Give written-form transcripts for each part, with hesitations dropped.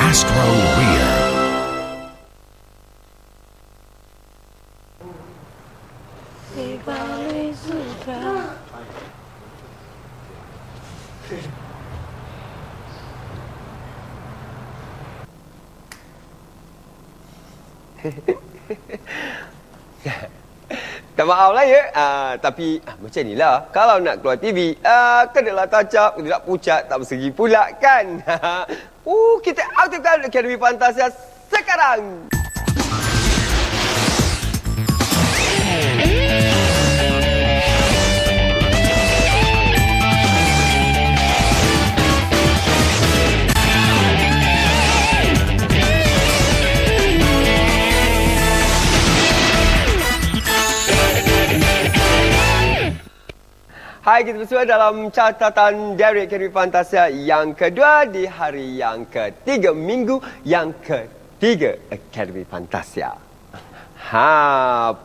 Astro Rear. Tak maaf lah ya, tapi macam ni lah. Kalau nak keluar TV, kenalah touch up, kena pucat, tak bersegi pula kan. Kita aktifkan Akademi Fantasia sekarang. Hai, kita bersua dalam catatan dari Akademi Fantasia yang kedua di hari yang ketiga, minggu yang ketiga Akademi Fantasia.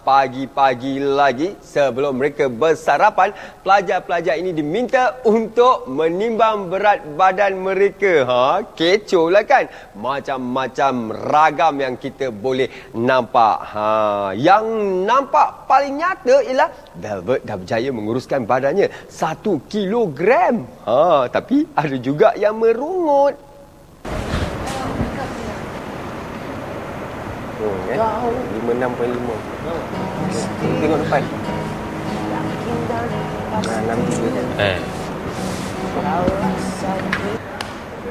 Pagi-pagi lagi sebelum mereka bersarapan, pelajar-pelajar ini diminta untuk menimbang berat badan mereka. Kecoh lah kan? Macam-macam ragam yang kita boleh nampak. Yang nampak paling nyata ialah Velvet dah berjaya menguruskan badannya 1 kilogram. Tapi ada juga yang merungut. 56.5. Tengok depan. 63.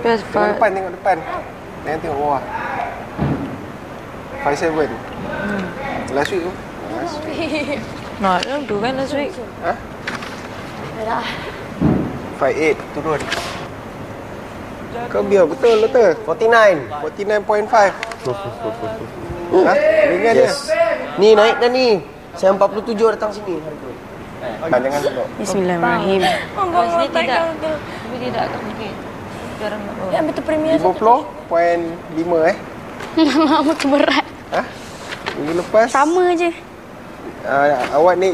Tengok depan, tengok depan. Jangan tengok bawah. 57. Last week tu. Tu kan last week. Dah. 58 turun. Kau biar betul lah tu. 49. 49.5. Ringan dia. Ni naik dah ni. Saya 47 datang sini hari tu. Jangan tengok. Bismillahirrahmanirrahim. Sini tidak. Tapi dia tak mungkin. Sekarang nak bawa. Ya, betul premier. 50.5 Lama tu berat. Minggu lepas Sama je. awak naik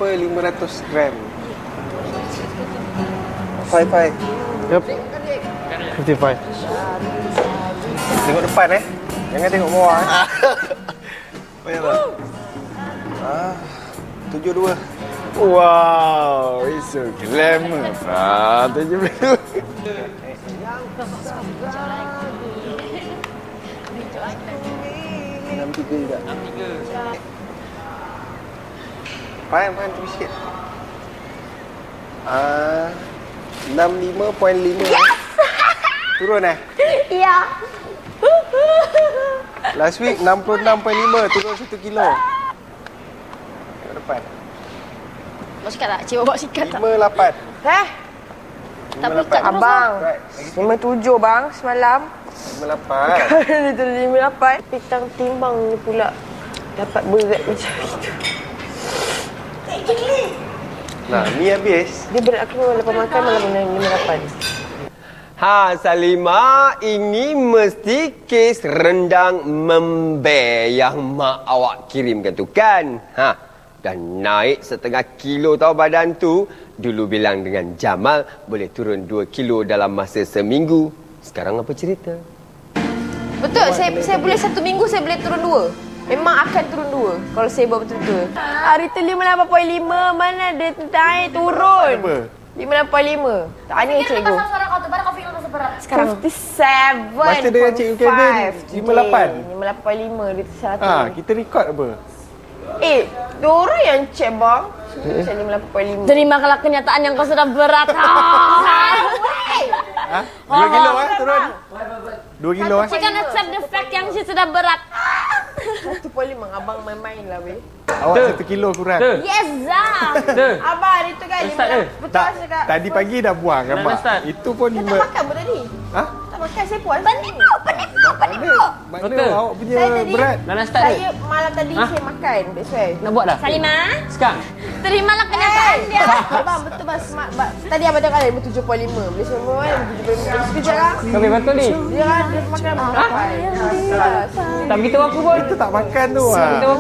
500 gram. 55. Yep. 55. Tengok depan Jangan tengok bawah Banyak tak? 72. Wow, it's so glamour. 72. juga. Faham tu sikit. 65.5. Turun Ya. Last week 66.5, turun 1 kilo. Tengok depan. Bawa sikat tak? Cik bawa sikat tak? 58. Tak pikat Abang, 57 bang semalam. 58. Dia tu 58. Pitang timbang ni pula dapat berat macam itu. Nah, mi habis. Dia berat aku lepas makan malam benda 58. Salimah, ini mesti kes rendang membe yang mak awak kirimkan tu kan? Dan naik setengah kilo tau badan tu. Dulu bilang dengan Jamal boleh turun 2 kilo dalam masa seminggu. Sekarang apa cerita? Betul, saya boleh 1 minggu saya boleh turun 2. Memang akan turun 2 kalau saya buat betul-betul. Hari tu 58.5, mana dia naik turun? Apa? 58.5. Tanya cikgu. Suara kau tu, baru kau feel tu seberat. Sekarang 57. Masa dengan Cikgu Kevin, 58. 58.5 dia tu satu. Kita record apa? Dia orang yang cek bang. Saya 58.5. Terimalah kenyataan yang kau sudah berat. 2 kilo turun. 2 kilo She can accept the fact yang she sudah berat. 1.5 abang main-main lah weh. Awak 1 kilo kurang. Yes, Zah. Abang itu kan betul Tak, cakap. tadi pagi dah buang gambar. Itu pun Tak 5. makan pun tadi. Tak makan saya puas. Mana awak punya Saya tadi berat? Saya malam tadi saya makan. That's why. Nak buat dah? Salimah, Sekarang? terimalah kenyataan dia. Abang betul bang tadi abang cakap dia 7.5. Boleh semua kan 7.5. Sekejap lah. Kau betul ni? Dia kan dia makan berapa? Tak beritahu aku pun. Itu tak makan tu.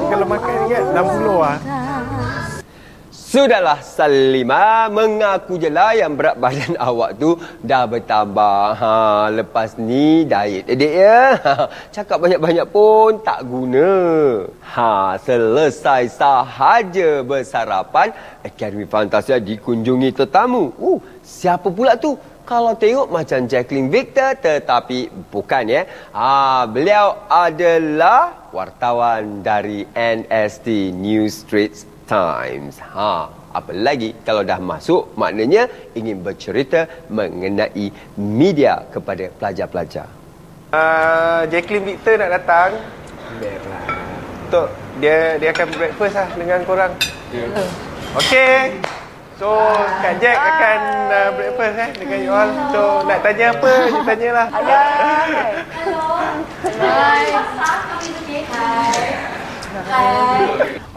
Kalau makan ingat 60 . Sudahlah Salimah, mengaku je lah yang berat badan awak tu dah bertambah. Lepas ni diet adik ya. Cakap banyak-banyak pun tak guna. Selesai sahaja bersarapan, Akademi Fantasia dikunjungi tetamu. Siapa pula tu? Kalau tengok macam Jacqueline Victor, tetapi bukan ya. Beliau adalah wartawan dari NST, New Straits Times. Apa lagi kalau dah masuk, maknanya ingin bercerita mengenai media kepada pelajar-pelajar. Jacqueline Victor nak datang. Untuk dia akan breakfast lah dengan korang. Okey. So, Kak Jack akan breakfast dengan you all. So, nak tanya apa? You tanyalah.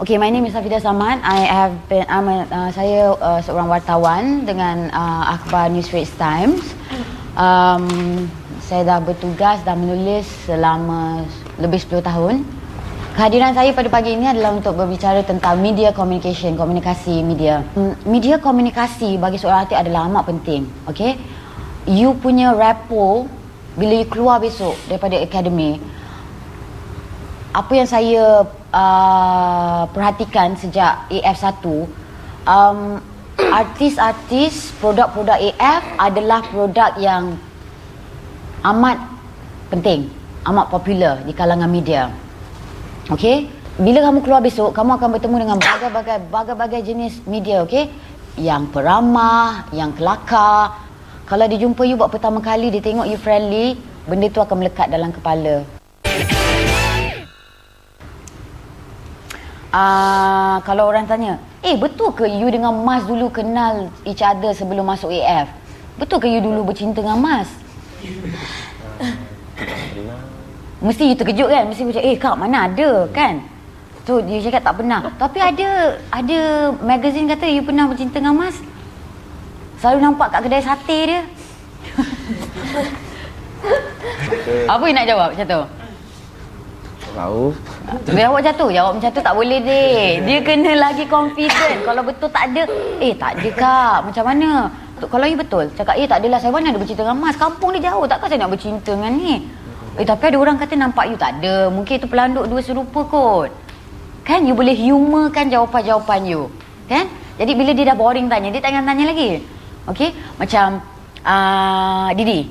Okay, my name is Hafidah Samad. Saya seorang wartawan dengan akhbar New Straits Times. Saya dah bertugas dan menulis selama lebih 10 tahun. Kehadiran saya pada pagi ini adalah untuk berbicara tentang media communication, komunikasi media. Media komunikasi bagi seorang artis adalah amat penting. Okay? You punya rapport bila you keluar besok daripada akademi, apa yang saya perhatikan sejak AF1, artis-artis, produk-produk AF adalah produk yang amat penting, amat popular di kalangan media. Okey, bila kamu keluar besok, kamu akan bertemu dengan berbagai jenis media, okey? Yang peramah, yang kelakar. Kalau dia jumpa you buat pertama kali, dia tengok you friendly, benda tu akan melekat dalam kepala. Kalau orang tanya, betul ke you dengan Mas dulu kenal each other sebelum masuk AF? Betul ke you dulu bercinta dengan Mas? Mesti you terkejut kan? Mesti macam, kak mana ada kan? So dia cakap tak pernah. Tapi ada magazine kata you pernah bercinta dengan Mas. Selalu nampak kat kedai sate dia. Apa you nak jawab macam tu? Tahu. Jawab macam tu. Jawab macam tu tak boleh deh. Dia kena lagi confident. Kalau betul tak ada. Tak ada kak. Macam mana? Kalau you betul cakap, tak adalah saya mana ada bercinta dengan Mas. Kampung dia jauh. Takkan saya nak bercinta dengan ni? Tapi ada orang kata nampak you tak ada. Mungkin itu pelanduk dua serupa kot. Kan you boleh humorkan jawapan-jawapan you. Kan? Jadi bila dia dah boring tanya, dia tak akan tanya lagi. Okey? Macam Didi.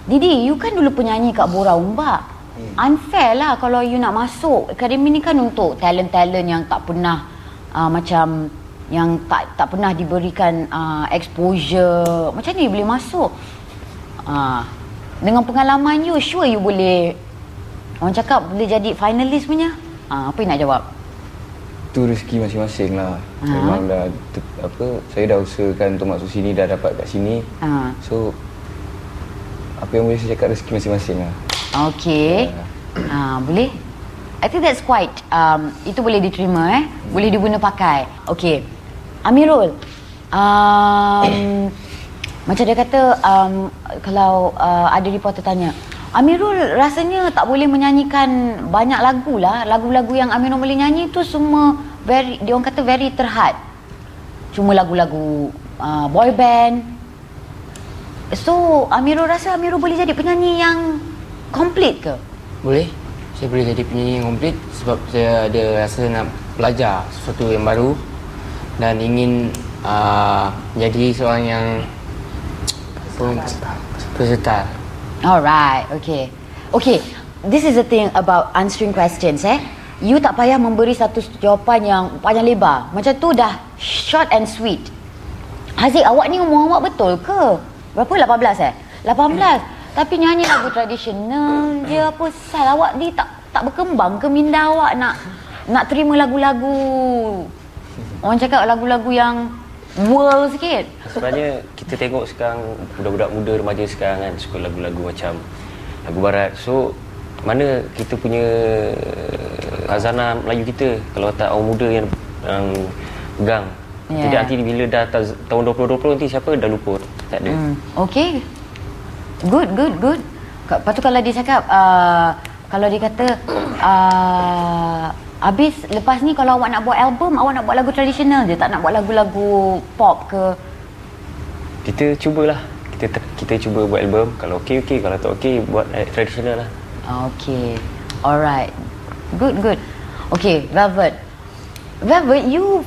Didi, you kan dulu penyanyi kat Bora Umbak. Unfair lah kalau you nak masuk. Akademi ni kan untuk talent-talent yang tak pernah macam yang tak pernah diberikan exposure. Macam ni boleh masuk. Dengan pengalaman you, sure you boleh, orang cakap boleh jadi finalis punya. Apa yang nak jawab? Tu rezeki masing-masing lah. Memang dah saya dah usahakan untuk masuk sini, dah dapat kat sini. So apa yang boleh saya cakap, rezeki masing-masing lah. Okey. Boleh? I think that's quite itu boleh diterima boleh diguna pakai. Okey. Amirul, macam dia kata, kalau ada reporter tanya, Amirul rasanya tak boleh menyanyikan banyak lagu lah. Lagu-lagu yang Amirul boleh nyanyi tu semua dia orang kata very terhad. Cuma lagu-lagu boy band. So Amirul rasa Amirul boleh jadi penyanyi yang komplit ke? Boleh. Saya boleh jadi penyanyi yang komplit sebab saya ada rasa nak belajar sesuatu yang baru dan ingin jadi seorang yang versatile. Alright, okay. Okay, this is the thing about answering questions You tak payah memberi satu jawapan yang panjang lebar. Macam tu dah short and sweet. Haziq, awak ni umur awak betul ke? Berapa? 18 18. Tapi nyanyi lagu tradisional je apa sal. Awak ni tak berkembang ke minda awak nak terima lagu-lagu, orang cakap lagu-lagu yang world sikit? Sebenarnya kita tengok sekarang budak-budak muda remaja sekarang kan suka lagu-lagu macam lagu barat. So mana kita punya khazanah Melayu kita kalau tak orang muda yang pegang. Tidak nanti bila dah tahun 2020 nanti siapa dah lupa. Tak ada. Okay. Good. Lepas tu kalau dia cakap kalau dia kata Habis lepas ni kalau awak nak buat album, awak nak buat lagu tradisional je, tak nak buat lagu-lagu pop ke? Kita cubalah. Kita cuba buat album. Kalau okey, kalau tak okey, buat tradisional lah. Okay. Alright. Good. Okay, Velvet, you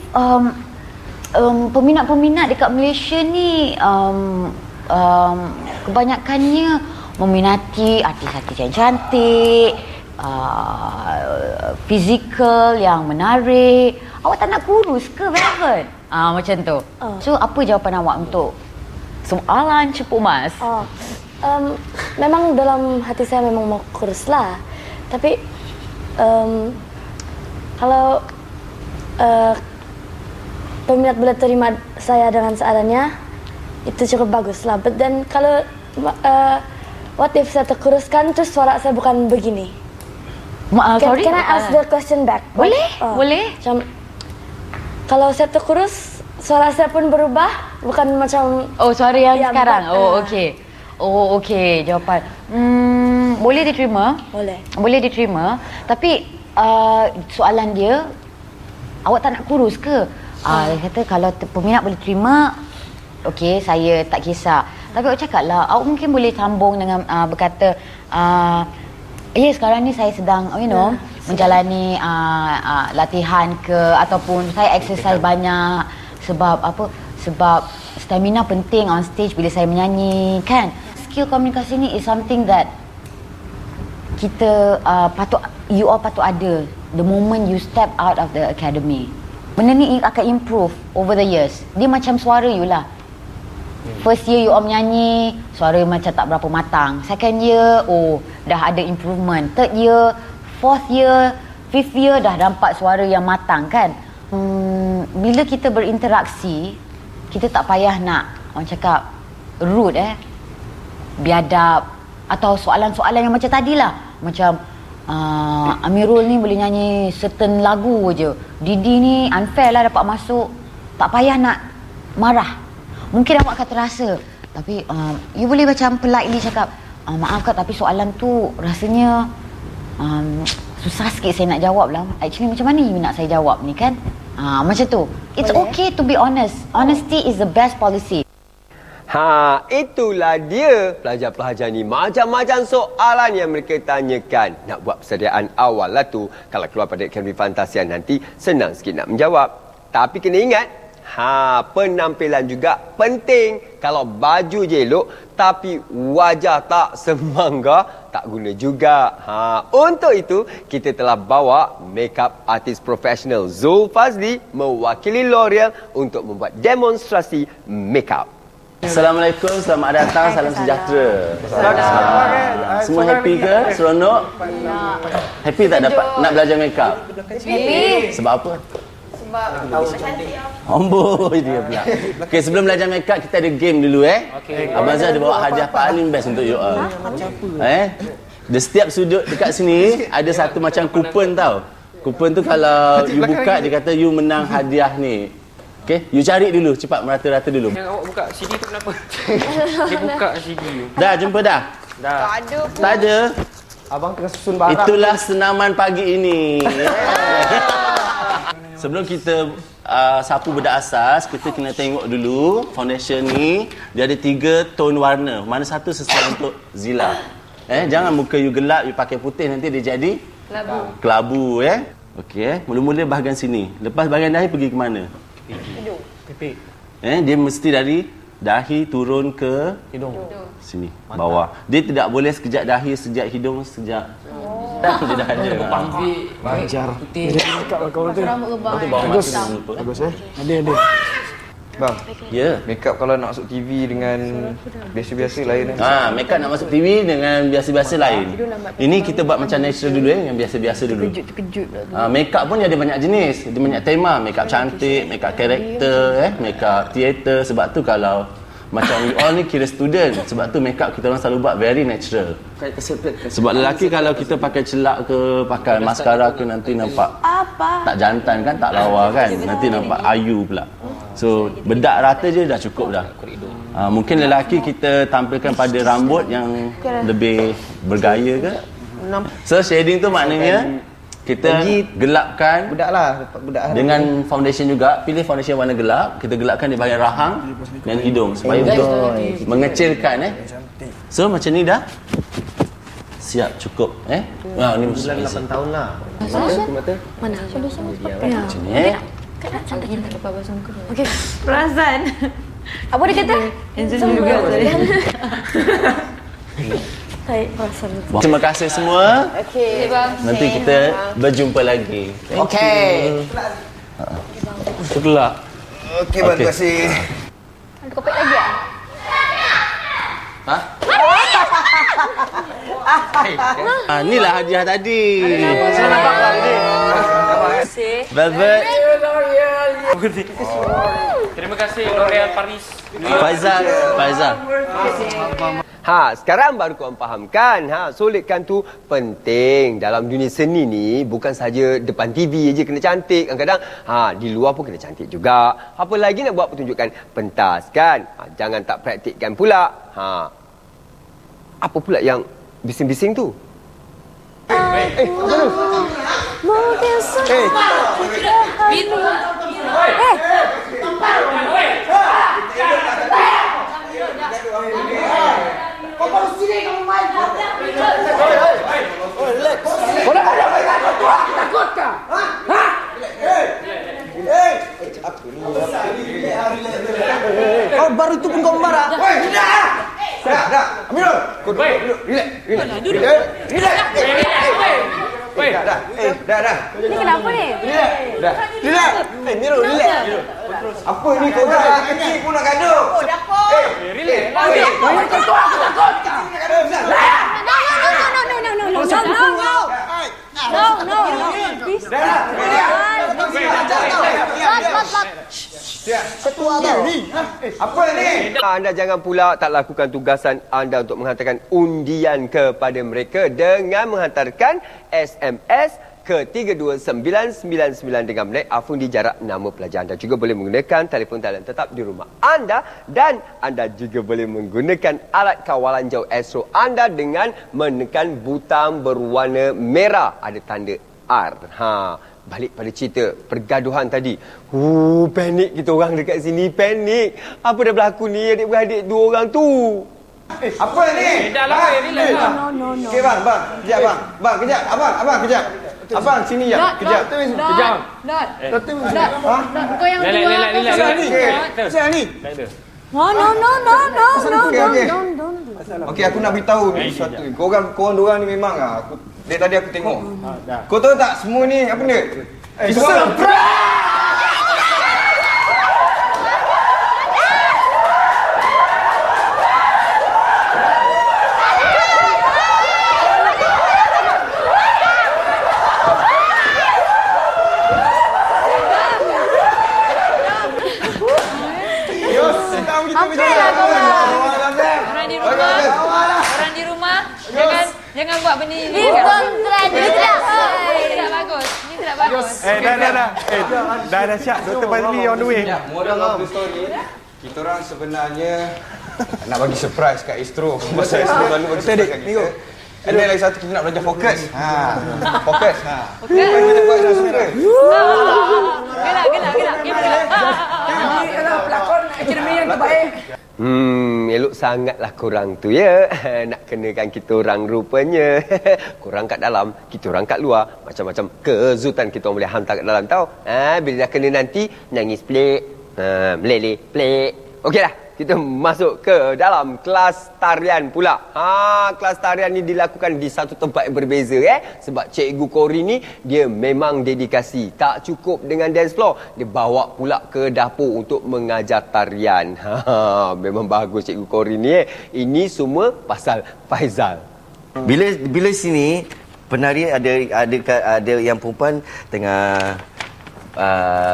peminat-peminat dekat Malaysia ni kebanyakannya meminati artis-artis yang cantik, fizikal yang menarik. Awak tak nak kurus ke, Velvet? Macam tu. So, apa jawapan awak untuk soalan Cepu Mas? Memang dalam hati saya memang mau kurus lah. Tapi kalau peminat boleh terima saya dengan seadanya, itu cukup bagus lah. But then kalau what if saya terkuruskan terus suara saya bukan begini? Sorry? Can I ask the question back? Boleh, boleh. Macam, kalau saya terkurus, suara saya pun berubah, bukan macam... Oh, suara yang sekarang? Okey. Okey, jawapan. Boleh diterima? Boleh diterima. Tapi soalan dia, awak tak nak kurus ke? Dia kata kalau peminat boleh terima, okey, saya tak kisah. Tapi awak cakap lah, awak mungkin boleh sambung dengan berkata, sekarang ni saya sedang, menjalani latihan ke, ataupun saya exercise banyak. Sebab apa? Sebab stamina penting on stage bila saya menyanyi, kan? Skill komunikasi ni is something that kita you all patut ada the moment you step out of the academy. Benda ni akan improve over the years. Dia macam suara you lah. First year you all menyanyi, suara macam tak berapa matang. Second year, dah ada improvement. Third year, fourth year, fifth year dah nampak suara yang matang, kan? Bila kita berinteraksi, kita tak payah nak, orang cakap, rude biadab, atau soalan-soalan yang macam tadilah. Macam Amirul ni boleh nyanyi certain lagu je, Didi ni unfair lah dapat masuk. Tak payah nak marah. Mungkin awak akan terasa, tapi you boleh macam politely cakap, maaf Kak, tapi soalan tu rasanya susah sikit saya nak jawab lah. Actually macam mana you nak saya jawab ni, kan? Macam tu. It's okay to be honest. Honesty is the best policy. Itulah dia pelajar-pelajar ni. Macam-macam soalan yang mereka tanyakan. Nak buat persediaan awal lah tu. Kalau keluar pada Akademi Fantasian nanti, senang sikit nak menjawab. Tapi kena ingat, penampilan juga penting. Kalau baju je elok, tapi wajah tak semangga, tak guna juga. Untuk itu, kita telah bawa makeup artis profesional Zul Fazli mewakili L'Oreal untuk membuat demonstrasi makeup. Assalamualaikum, selamat datang, salam sejahtera. Semua happy ke? Seronok? Happy tak dapat nak belajar makeup? Happy. Sebab apa? Sebab Amboi dia pula. Okey, sebelum belajar makeup kita ada game dulu Abang Zah ada bawa hadiah paling best untuk you all. Di setiap sudut dekat sini ada satu macam kupon tau. Kupon tu kalau you buka dia kata you menang hadiah ni. Okey, you cari dulu, cepat merata-rata dulu. Yang awak buka CD tu kenapa? Dia buka CD tu. Dah jumpa dah? Dah. Tak ada. Abang tengah susun barang. Itulah senaman pagi ini. Sebelum kita sapu bedak asas, kita kena tengok dulu foundation ni. Dia ada 3 tone warna. Mana satu sesuai untuk Zila. Jangan muka you gelap, you pakai putih, nanti dia jadi kelabu. Okey, mula-mula bahagian sini. Lepas bahagian dahi pergi ke mana? Hidung. Pipik. Dia mesti dari dahi turun ke hidung. Sini, bawah. Dia tidak boleh sekejap dahi, sekejap hidung, sekejap. Tak, dia dah ada. Bajar. rambut rebang. Bagus Ada. Bang, makeup kalau nak masuk TV dengan biasa-biasa lain. Makeup nak masuk TV dengan biasa-biasa lain. Ini kita buat macam natural dulu yang biasa-biasa dulu. Terkejut. Makeup pun ada banyak jenis, ada banyak tema. Makeup cantik, makeup karakter, makeup teater. Sebab tu kalau macam we all ni kira student, sebab tu makeup kita orang selalu buat very natural. Sebab lelaki kalau kita pakai celak ke, pakai maskara ke, nanti nampak tak jantan kan, tak lawa kan, nanti nampak ayu pula. So bedak rata je dah cukup dah. Mungkin lelaki kita tampilkan pada rambut yang lebih bergaya ke. So shading tu maknanya kita gelapkan budak lah, budak dengan foundation juga. Pilih foundation warna gelap. Kita gelapkan di bahagian rahang dan hidung supaya untuk mengecilkan So macam ni dah. Siap, cukup Wah, ni mesti 8 tahun lah. Mana? macam ni Okey. Perasan. Apa dia kata? Handsome juga. Baik, perasan. Terima kasih semua. Okey, bang. Nanti kita berjumpa lagi. Okey. Sebelah. Okey, terima kasih. Ada kopek lagi ah? Inilah hadiah tadi. Saya nampak lah ni. Velvet. Terima kasih L'Oreal Paris. Faizal. Sekarang baru korang fahamkan. Solidkan tu penting. Dalam dunia seni ni, bukan saja depan TV je kena cantik. Kadang-kadang, di luar pun kena cantik juga. Apa lagi nak buat pertunjukan pentas kan? Jangan tak praktikkan pula. Apa pula yang bising-bising tu? Mungkin Kau baru sini kamu main. Takut kah? Kau baru tu pun kau marah. Dah. Ambil. Kau duduk. Relax. Dah. Ni kenapa ni? Relax. Miro, relax. Apa ni kau dah kecil pun nak gaduh. Relax. No. Please. Ketua bang. Apa ni? Anda jangan pula tak lakukan tugasan anda untuk menghantarkan undian kepada mereka dengan menghantarkan SMS ke 32999 dengan menaik afundi jarak nama pelajar. Anda juga boleh menggunakan telefon talian tetap di rumah anda dan anda juga boleh menggunakan alat kawalan jauh Astro anda dengan menekan butang berwarna merah ada tanda R. Balik pada cerita pergaduhan tadi. Panik kita orang dekat sini, panik. Apa dah berlaku ni adik-beradik dua orang tu? Apa ni? Dah lah, relax lah. No. Okey bang. Kejap bang. Bang kejap. Abang kejap. Abang sini ya. Kejap. Kejap. Not. Kau yang Relax. Ni. No. Okey, aku nak beritahu ni sesuatu ni. Korang dua orang ni memang aku dari tadi aku tengok. Kau tahu tak semua ni apa ni? Orang di rumah jangan buat benda ni. Ini Tidak bagus. Ini tidak bagus. Dah siap. Dr. Fazli on the way. Moral of the story, kita orang sebenarnya nak bagi surprise kat Astro. Masa Astro lalu bagi surprise kat kita. And then lagi satu kita nak belajar fokus. Fokus. Kita buat yang suka. Gelak. Pelakon akademi yang terbaik. Elok sangatlah korang tu ya. Nak kenakan kita orang rupanya. Korang kat dalam, kita orang kat luar. Macam-macam kezutan kita orang boleh hantar kat dalam tau. Bila dah kena nanti, nangis pelik. Meleleh pelik. Okeylah, kita masuk ke dalam kelas tarian pula. Kelas tarian ni dilakukan di satu tempat yang berbeza sebab Cikgu Kori ni dia memang dedikasi. Tak cukup dengan dance floor, dia bawa pula ke dapur untuk mengajar tarian. Memang bagus Cikgu Kori ni. Ini semua pasal Faizal. Bila sini penari ada yang perempuan tengah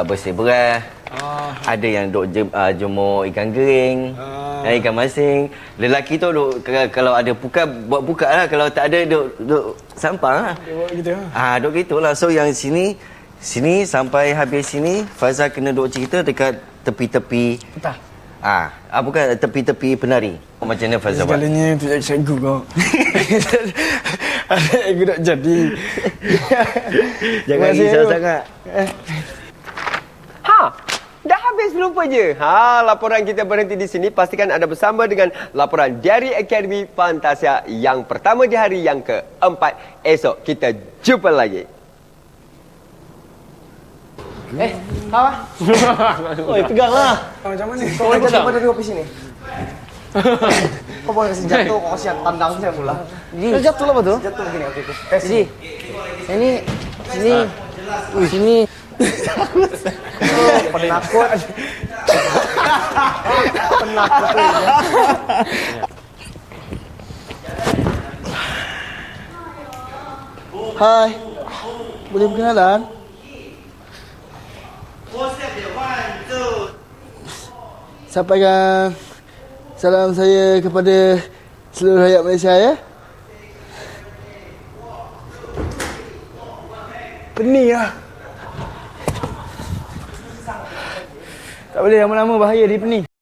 bersih-berah. Ada yang duk jemur ikan gering, ikan masing. Lelaki tu duk, kalau ada buat buka lah. Kalau tak ada duk sampah lah. Duk gitu lah. So yang sini sampai habis sini Faizal kena duk cerita dekat tepi-tepi. Bukan tepi-tepi penari. Macam mana Faizal buat? Segalanya untuk jadi cikgu kau. Aku nak jadi. Jangan risau sangat. Dah habis rupanya. Laporan kita berhenti di sini. Pastikan anda bersama dengan laporan Diary Academy Fantasia yang pertama di hari yang keempat. Esok kita jumpa lagi. Apa? Oi, peganglah. Macam mana? Kau boleh jatuh pada dua sini. Kau boleh kasih jatuh, kau kasih tandang saya pula. Jadi jatuh lah betul? Jatuh begini, oke. Jadi, ini, sini. Penakut. Penakut tu ya. Hai. Boleh berkenalan? Sampaikan salam saya kepada seluruh rakyat Malaysia ya. Pening lah. Tak boleh lama-lama bahaya dia pening.